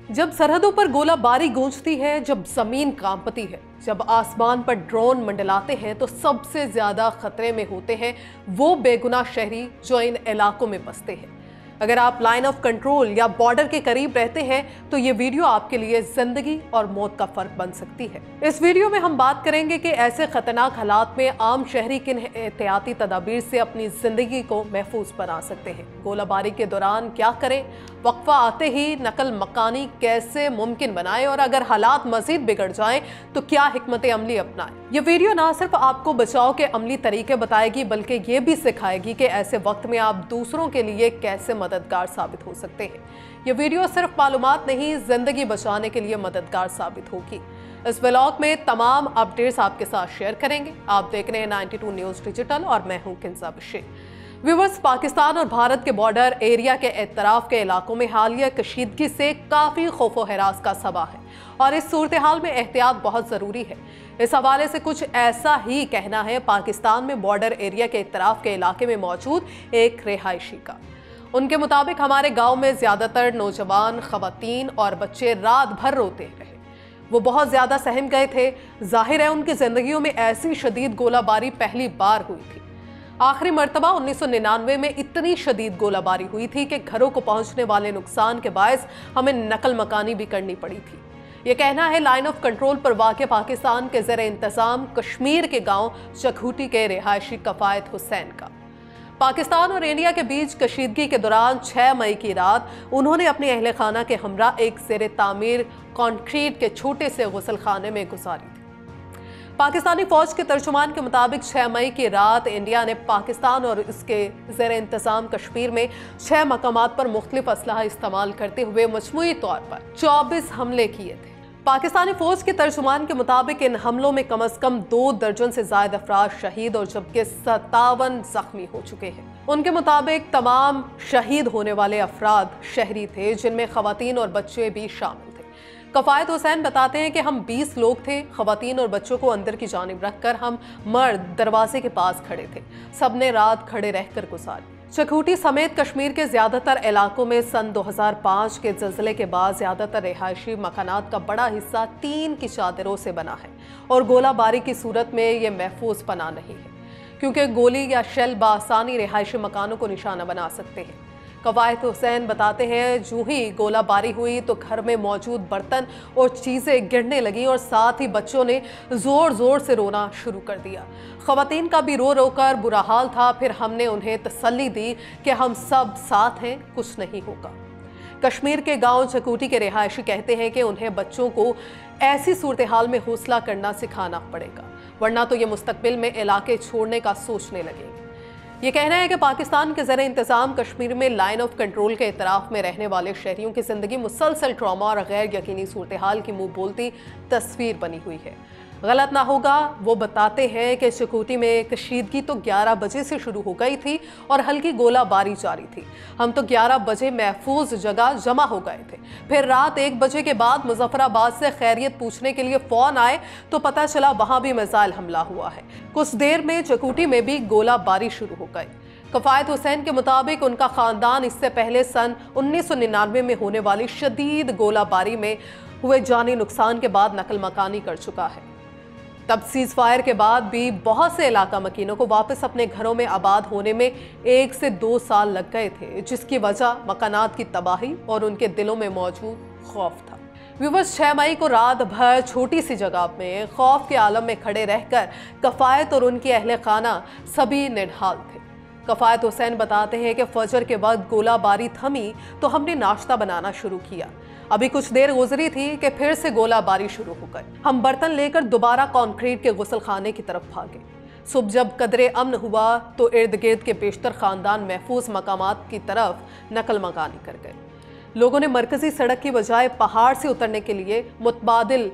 जब सरहदों पर गोलाबारी गूंजती है, जब जमीन कांपती है, जब आसमान पर ड्रोन मंडलाते हैं, तो सबसे ज्यादा खतरे में होते हैं वो बेगुनाह शहरी जो इन इलाकों में बसते हैं। अगर आप लाइन ऑफ कंट्रोल या बॉर्डर के करीब रहते हैं तो ये वीडियो आपके लिए जिंदगी और मौत का फर्क बन सकती है। इस वीडियो में हम बात करेंगे कि ऐसे खतरनाक हालात में आम शहरी किन एहतियाती तदाबीर से अपनी जिंदगी को महफूज बना सकते हैं। गोलाबारी के दौरान क्या करें, वक्फा आते ही नकल मकानी कैसे मुमकिन बनाएं, और अगर हालात मजीद बिगड़ जाएं तो क्या हिकमत अमली अपनाएं। ये वीडियो ना सिर्फ आपको बचाव के अमली तरीके बताएगी बल्कि ये भी सिखाएगी कि ऐसे वक्त में आप दूसरों के लिए कैसे मददगार साबित हो सकते हैं। ये वीडियो सिर्फ मालूमात नहीं, जिंदगी बचाने के लिए मददगार साबित होगी। इस व्लॉग में तमाम अपडेट्स आपके साथ शेयर करेंगे। आप देख रहे हैं 92 न्यूज़ डिजिटल और मैं हूं किंजा बिशे। व्यूअर्स, पाकिस्तान और भारत के बॉर्डर एरिया के एतराफ के इलाकों में हालिया कशीदगी से काफ़ी खौफो हरास का सबा है और इस सूरत हाल में एहतियात बहुत ज़रूरी है। इस हवाले से कुछ ऐसा ही कहना है पाकिस्तान में बॉर्डर एरिया के एतराफ के इलाके में मौजूद एक रिहायशी का। उनके मुताबिक हमारे गाँव में ज़्यादातर नौजवान, ख़वातीन और बच्चे रात भर रोते रहे। वो बहुत ज़्यादा सहम गए थे। जाहिर है उनकी ज़िंदगियों में ऐसी शदीद गोलाबारी पहली बार हुई थी। आखिरी मर्तबा 1999 में इतनी शदीद गोलाबारी हुई थी कि घरों को पहुंचने वाले नुकसान के बायस हमें नकल मकानी भी करनी पड़ी थी। ये कहना है लाइन ऑफ कंट्रोल पर वाक़ पाकिस्तान के ज़ेर इंतज़ाम कश्मीर के गांव चखूटी के रिहायशी कफ़ायत हुसैन का। पाकिस्तान और इंडिया के बीच कशीदगी के दौरान 6 मई की रात उन्होंने अपने अहले खाना के हमरा एक ज़ेर तामीर कॉन्क्रीट के छोटे से गुसल खाने में गुजारी थी। पाकिस्तानी फौज के तर्जुमान के मुताबिक 6 मई की रात इंडिया ने पाकिस्तान और इसके ज़ेर इंतज़ाम कश्मीर में 6 मकामात पर मुख्तलिफ असलहा इस्तेमाल करते हुए मजमूई तौर पर 24 हमले किए थे। पाकिस्तानी फौज के तर्जुमान के मुताबिक इन हमलों में कम अज़ कम 2 दर्जन से ज़ायद अफराद शहीद और जबकि 57 जख्मी हो चुके हैं। उनके मुताबिक तमाम शहीद होने वाले अफराद शहरी थे, जिनमें ख़वातीन और बच्चे भी शामिल थे। कफ़ायत हुसैन बताते हैं कि हम 20 लोग थे। ख़वातीन और बच्चों को अंदर की जानिब रखकर हम मर्द दरवाजे के पास खड़े थे। सबने रात खड़े रहकर गुजारी। चखूटी समेत कश्मीर के ज़्यादातर इलाकों में सन 2005 के ज़लज़ले के बाद ज़्यादातर रिहायशी मकानात का बड़ा हिस्सा टीन की चादरों से बना है और गोलाबारी की सूरत में ये महफूज पनाह नहीं है, क्योंकि गोली या शेल बासानी रिहायशी मकानों को निशाना बना सकते हैं। कफ़ायत हुसैन बताते हैं, जो ही गोलाबारी हुई तो घर में मौजूद बर्तन और चीज़ें गिरने लगीं और साथ ही बच्चों ने ज़ोर ज़ोर से रोना शुरू कर दिया। ख़वातीन का भी रो रो कर बुरा हाल था। फिर हमने उन्हें तसल्ली दी कि हम सब साथ हैं, कुछ नहीं होगा। कश्मीर के गांव चकूटी के रिहायशी कहते हैं कि उन्हें बच्चों को ऐसी सूरत हाल में हौसला करना सिखाना पड़ेगा, वरना तो ये मुस्तकबिल में इलाके छोड़ने का सोचने लगेंगे। ये कहना है कि पाकिस्तान के ज़ेर इंतज़ाम कश्मीर में लाइन ऑफ कंट्रोल के इतराफ़ में रहने वाले शहरियों की ज़िंदगी मुसलसल ट्रॉमा और गैर यकीनी सूरत हाल की मुँह बोलती तस्वीर बनी हुई है। गलत ना होगा, वो बताते हैं कि चकूटी में कशीदगी तो 11 बजे से शुरू हो गई थी और हल्की गोलाबारी जारी थी। हम तो 11 बजे महफूज जगह जमा हो गए थे। फिर रात 1 बजे के बाद मुजफ्फराबाद से खैरियत पूछने के लिए फ़ोन आए तो पता चला वहाँ भी मिसाइल हमला हुआ है। कुछ देर में चकूटी में भी गोलाबारी शुरू हो गई। कफ़ायत हुसैन के मुताबिक उनका ख़ानदान इससे पहले सन 1999 में होने वाली शदीद गोलाबारी में हुए जानी नुकसान के बाद नकल मकानी कर चुका है। तब सीज़ फायर के बाद भी बहुत से इलाका मकीनों को वापस अपने घरों में आबाद होने में 1 से 2 साल लग गए थे, जिसकी वजह मकानात की तबाही और उनके दिलों में मौजूद खौफ था। व्यूअर्स, 6 मई को रात भर छोटी सी जगह में खौफ के आलम में खड़े रहकर कफ़ायत और उनकी अहले खाना सभी निढाल थे। कफ़ायत हुसैन बताते हैं कि फजर के वक्त गोलाबारी थमी तो हमने नाश्ता बनाना शुरू किया। अभी कुछ देर गुजरी थी कि फिर से गोलाबारी शुरू हो गई। हम बर्तन लेकर दोबारा कॉन्क्रीट के गुसल खाने की तरफ भागे। सुबह जब कदरे अमन हुआ तो इर्द गिर्द के बेशतर खानदान महफूज मकामात की तरफ नकल मकानी कर गए। लोगों ने मरकजी सड़क की बजाय पहाड़ से उतरने के लिए मुतबादिल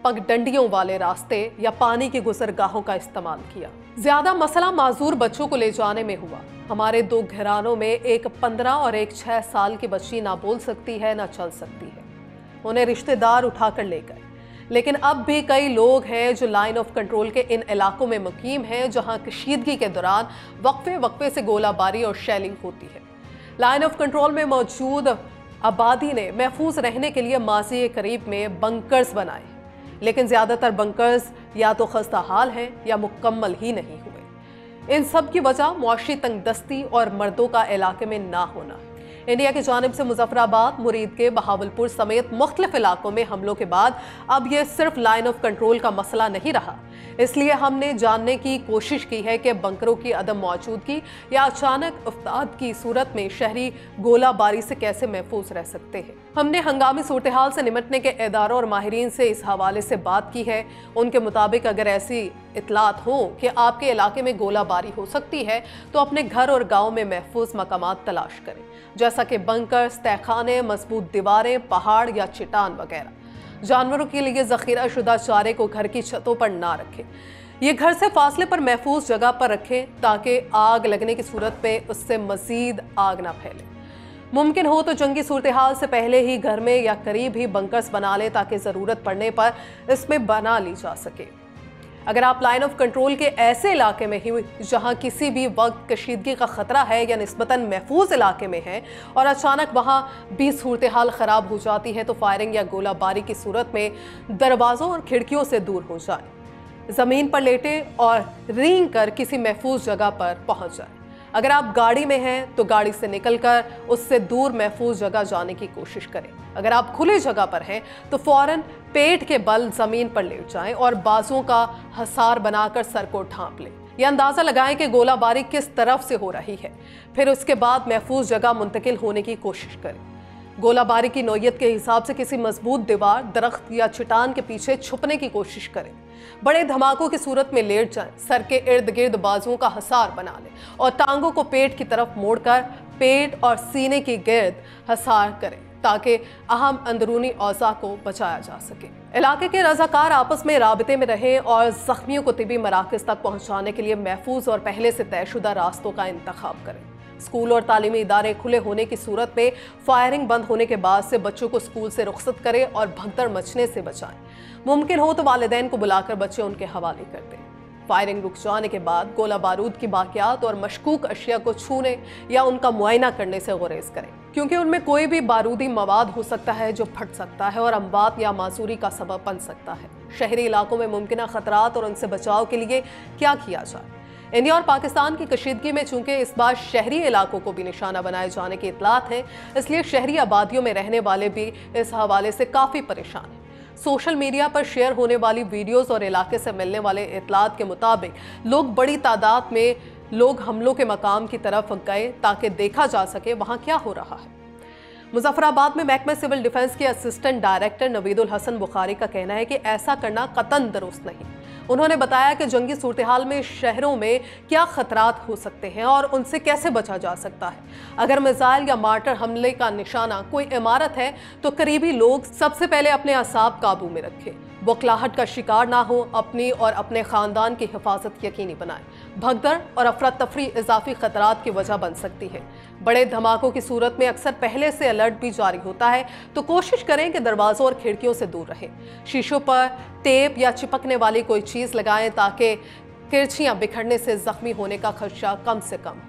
पगडंडियों वाले रास्ते या पानी की गुजरगाहों का इस्तेमाल किया। ज्यादा मसला माजूर बच्चों को ले जाने में हुआ। हमारे 2 घरानों में एक 15 और एक 6 साल की बच्ची ना बोल सकती है ना चल सकती है। उन्हें रिश्तेदार उठाकर ले गए। लेकिन अब भी कई लोग हैं जो लाइन ऑफ कंट्रोल के इन इलाकों में मुकीम हैं, जहां कशीदगी के दौरान वक्फे वक्फे से गोलाबारी और शेलिंग होती है। लाइन ऑफ कंट्रोल में मौजूद आबादी ने महफूज रहने के लिए माजी करीब में बंकर्स बनाए, लेकिन ज्यादातर बंकर्स या तो खस्ता हाल हैं या मुकम्मल ही नहीं हुए। इन सब की वजह मुआशी तंगदस्ती और मर्दों का इलाके में ना होना। इंडिया की जानिब से मुजफ्फराबाद, मुरीद के बहावलपुर समेत मुख्तलिफ इलाकों में हमलों के बाद अब यह सिर्फ लाइन ऑफ कंट्रोल का मसला नहीं रहा। इसलिए हमने जानने की कोशिश की है कि बंकरों की अदम मौजूदगी या अचानक अफ्ताद की सूरत में शहरी गोलाबारी से कैसे महफूज रह सकते हैं। हमने हंगामी सूरत हाल से निपटने के इदारों और माहिरीन से इस हवाले से बात की है। उनके मुताबिक अगर ऐसी इतलात हो कि आपके इलाके में गोलाबारी हो सकती है तो अपने घर और गाँव में महफूज मकामात तलाश करें, जैसा कि बंकर्स, तहखाने, मजबूत दीवारें, पहाड़ या चट्टान वगैरह। जानवरों के लिए जखीरा शुदा चारे को घर की छतों पर ना रखें। ये घर से फासले पर महफूज जगह पर रखें ताकि आग लगने की सूरत में उससे मजीद आग ना फैले। मुमकिन हो तो जंगी सूरत हाल से पहले ही घर में या करीब ही बंकर्स बना लें ताकि ज़रूरत पड़ने पर इसमें बना ली जा सके। अगर आप लाइन ऑफ कंट्रोल के ऐसे इलाके में ही जहां किसी भी वक्त कशीदगी का खतरा है या निस्बतन महफूज इलाके में है और अचानक वहां भी सूरत हाल खराब हो जाती है तो फायरिंग या गोलाबारी की सूरत में दरवाजों और खिड़कियों से दूर हो जाए, जमीन पर लेटे और रेंग कर किसी महफूज जगह पर पहुंच जाए। अगर आप गाड़ी में हैं तो गाड़ी से निकलकर उससे दूर महफूज जगह जाने की कोशिश करें। अगर आप खुली जगह पर हैं तो फौरन पेट के बल जमीन पर लेट जाएं और बाजों का हसार बनाकर सर को ढांप लें। यह अंदाजा लगाएं कि गोलाबारी किस तरफ से हो रही है, फिर उसके बाद महफूज जगह मुंतकिल होने की कोशिश करें। गोलाबारी की नौयत के हिसाब से किसी मजबूत दीवार, दरख्त या चट्टान के पीछे छुपने की कोशिश करें। बड़े धमाकों की सूरत में लेट जाएं, सर के इर्द गिर्द बाजुओं का हसार बना लें और टांगों को पेट की तरफ मोड़कर पेट और सीने के गिर्द हसार करें ताकि अहम अंदरूनी औज़ा को बचाया जा सके। इलाके के रज़ाकार आपस में राबिते में रहें और ज़ख्मियों को तिबी मराकज़ तक पहुँचाने के लिए महफूज और पहले से तयशुदा रास्तों का इंतखाब करें। स्कूल और तालीमी इदारे खुले होने की सूरत में फायरिंग बंद होने के बाद से बच्चों को स्कूल से रुखसत करें और भगदड़ मचने से बचाएं। मुमकिन हो तो वालिदैन को बुलाकर बच्चे उनके हवाले कर दें। फायरिंग रुक जाने के बाद गोला बारूद की बाकियात और मशकूक अशिया को छूने या उनका मुआयना करने से गुरेज करें, क्योंकि उनमें कोई भी बारूदी मवाद हो सकता है जो फट सकता है और अमवात या मासूरी का सबब बन सकता है। शहरी इलाकों में मुमकिन खतरात और उनसे बचाव के लिए क्या किया जाए। इंडिया और पाकिस्तान की कशीदगी में चूंकि इस बार शहरी इलाकों को भी निशाना बनाए जाने की इतलात है, इसलिए शहरी आबादियों में रहने वाले भी इस हवाले से काफ़ी परेशान हैं। सोशल मीडिया पर शेयर होने वाली वीडियोस और इलाके से मिलने वाले इतलात के मुताबिक लोग बड़ी तादाद में लोग हमलों के मकाम की तरफ गए ताकि देखा जा सके वहाँ क्या हो रहा है। मुजफ्फराबाद में महकमा सिविल डिफेंस के असिस्टेंट डायरेक्टर नवीदुल हसन बुखारी का कहना है कि ऐसा करना कतन दुरुस्त नहीं। उन्होंने बताया कि जंगी सूरत हाल में शहरों में क्या खतरात हो सकते हैं और उनसे कैसे बचा जा सकता है। अगर मिसाइल या मार्टर हमले का निशाना कोई इमारत है तो करीबी लोग सबसे पहले अपने असाब काबू में रखें, बौखलाहट का शिकार ना हो, अपनी और अपने खानदान की हिफाजत यकीनी बनाएं। भगदड़ और अफरा तफरी इजाफी खतरात की वजह बन सकती है। बड़े धमाकों की सूरत में अक्सर पहले से अलर्ट भी जारी होता है, तो कोशिश करें कि दरवाजों और खिड़कियों से दूर रहें। शीशों पर टेप या चिपकने वाली कोई चीज़ लगाएं ताकि किरचियाँ बिखरने से जख्मी होने का खदशा कम से कम हो।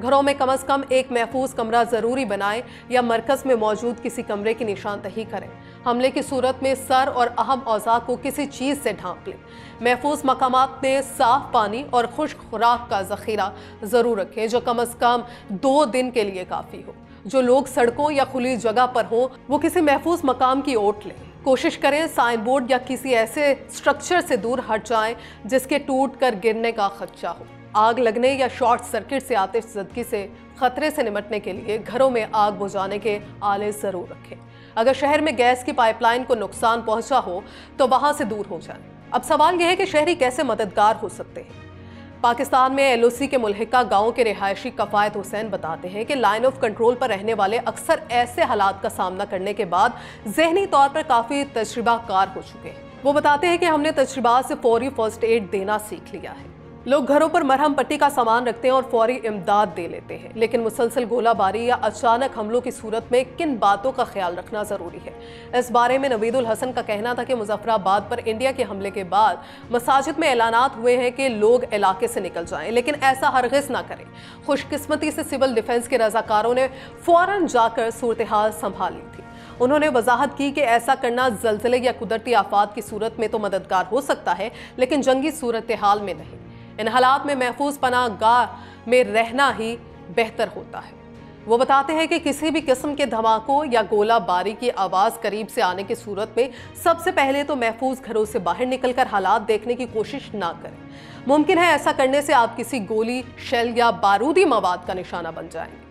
घरों में कम से कम एक महफूज कमरा ज़रूरी बनाएं या मरकज़ में मौजूद किसी कमरे की निशानदही करें। हमले की सूरत में सर और अहम औज़ा को किसी चीज़ से ढांप लें। महफूज मकामात में साफ़ पानी और खुश्क खुराक का ज़ख़ीरा ज़रूर रखें जो कम से कम 2 दिन के लिए काफ़ी हो। जो लोग सड़कों या खुली जगह पर हों वो किसी महफूज मकाम की ओट लें। कोशिश करें साइन बोर्ड या किसी ऐसे स्ट्रक्चर से दूर हट जाएं जिसके टूट कर गिरने का खदशा हो। आग लगने या शॉर्ट सर्किट से आतिशज़दगी से खतरे से निपटने के लिए घरों में आग बुझाने के आले ज़रूर रखें। अगर शहर में गैस की पाइपलाइन को नुकसान पहुंचा हो तो वहां से दूर हो जाएं। अब सवाल यह है कि शहरी कैसे मददगार हो सकते हैं। पाकिस्तान में LOC के मुल्हिका गाँव के रिहायशी कफ़ायत हुसैन बताते हैं कि लाइन ऑफ कंट्रोल पर रहने वाले अक्सर ऐसे हालात का सामना करने के बाद जहनी तौर पर काफ़ी तजुर्बाकार हो चुके हैं। वो बताते हैं कि हमने तजुर्बात से फौरी फर्स्ट एड देना सीख लिया है। लोग घरों पर मरहम पट्टी का सामान रखते हैं और फौरी इमदाद दे लेते हैं, लेकिन मुसलसल गोलाबारी या अचानक हमलों की सूरत में किन बातों का ख्याल रखना जरूरी है। इस बारे में नवीदुल हसन का कहना था कि मुजफ्फराबाद पर इंडिया के हमले के बाद मसाजिद में ऐलानात हुए हैं कि लोग इलाके से निकल जाएं, लेकिन ऐसा हरगिज ना करें। खुशकिस्मती से सिविल डिफेंस के रजाकारों ने फौरन जाकर सूरत हाल संभाल ली थी। उन्होंने वजाहत की कि ऐसा करना ज़लज़ले या कुदरती आफात की सूरत में तो मददगार हो सकता है, लेकिन जंगी सूरत हाल में नहीं। इन हालात में महफूज पनाह गाह में रहना ही बेहतर होता है। वो बताते हैं कि किसी भी किस्म के धमाकों या गोलाबारी की आवाज़ करीब से आने की सूरत में सबसे पहले तो महफूज घरों से बाहर निकलकर हालात देखने की कोशिश ना करें। मुमकिन है ऐसा करने से आप किसी गोली, शेल या बारूदी मवाद का निशाना बन जाएंगे।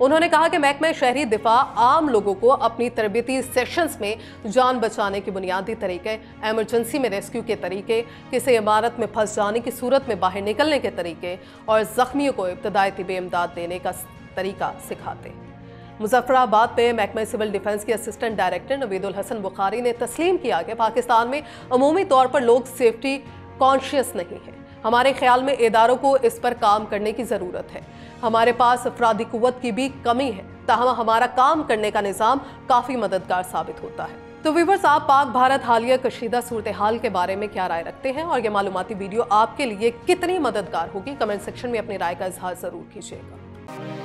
उन्होंने कहा कि महकमा शहरी दिफा आम लोगों को अपनी तरबियती सेशंस में जान बचाने के बुनियादी तरीके, एमरजेंसी में रेस्क्यू के तरीके, किसी इमारत में फंस जाने की सूरत में बाहर निकलने के तरीके और जख्मियों को इब्तदाई तिब्बी इमदाद देने का तरीका सिखाते हैं। मुजफ्फराबाद में महकमा सिविल डिफेंस के असिस्टेंट डायरेक्टर नवीदुल हसन बुखारी ने तस्लीम किया कि पाकिस्तान में अमूमी तौर पर लोग सेफ्टी कॉन्शियस नहीं है। हमारे ख्याल में इदारों को इस पर काम करने की ज़रूरत है। हमारे पास अफरादी कुव्वत की भी कमी है, ताहम हमारा काम करने का निज़ाम काफ़ी मददगार साबित होता है। तो व्यूअर्स, आप पाक भारत हालिया कशीदा सूरत हाल के बारे में क्या राय रखते हैं और ये मालूमाती वीडियो आपके लिए कितनी मददगार होगी? कमेंट सेक्शन में अपनी राय का इजहार ज़रूर कीजिएगा।